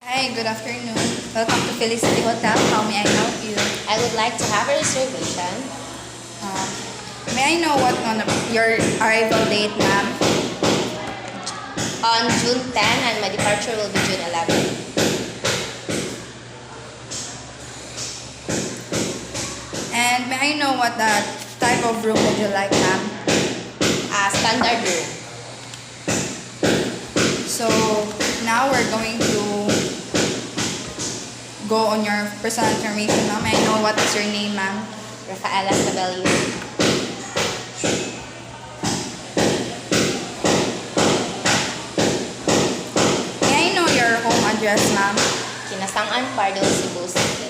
Hi, good afternoon. Welcome to Felicity Hotel. How may I help you? I would like to have a reservation Uh, may I know what on your arrival date, ma'am? on June 10 and my departure will be June 11. And may I know what the type of room would you like, ma'am? Standard room. So now we're going to go on your personal information, ma'am. May I know what is your name, ma'am? Rafaela Sabelio. May I know your home address, ma'am? Kinasangan, Pardo, Cebu City.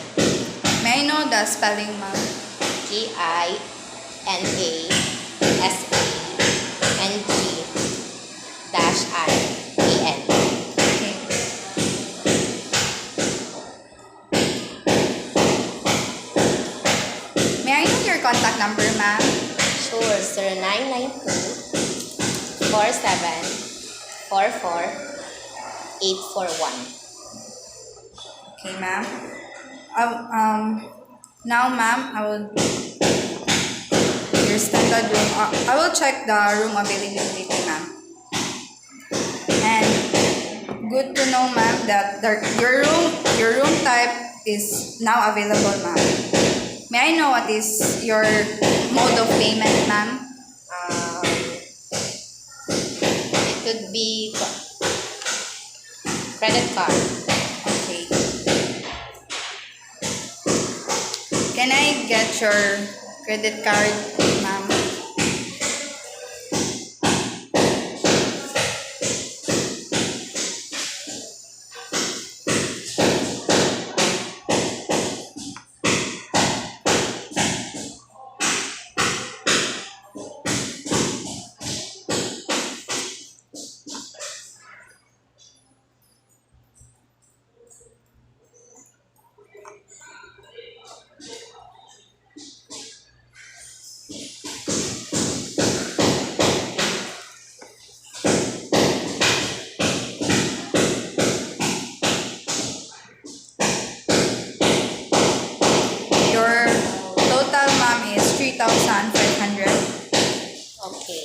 May I know the spelling, ma'am? KINASANG-IAN. Okay. May I know your contact number, ma'am? Sure, 0992-4744-841. Okay, ma'am. Now, ma'am, I will your standard room. I will check the room availability, ma'am. And good to know, ma'am, that your room type is now available, ma'am. May I know what is your mode of payment, ma'am? It could be credit card. Okay. Can I get your credit card, ma'am? Your total, ma'am, is 3,500. Okay.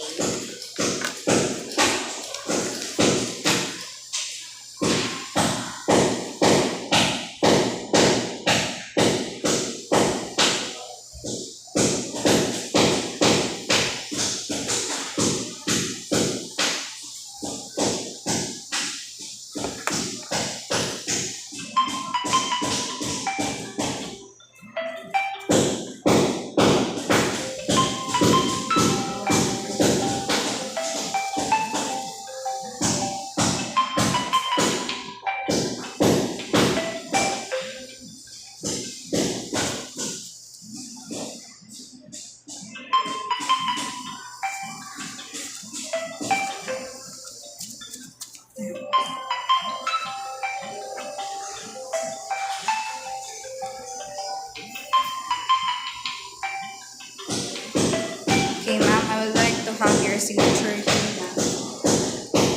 Okay, ma'am, I would like to have your signature here, ma'am.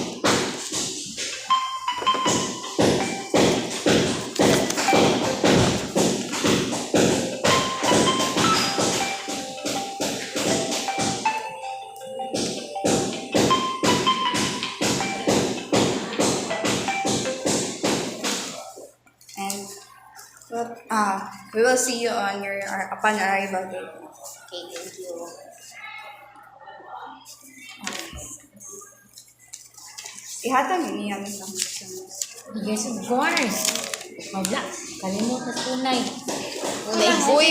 And we will see you on your upon arrival date. Okay, thank you. Ihatag niya sa Yes, of course. Wala. Kalimutan tunay. Uy,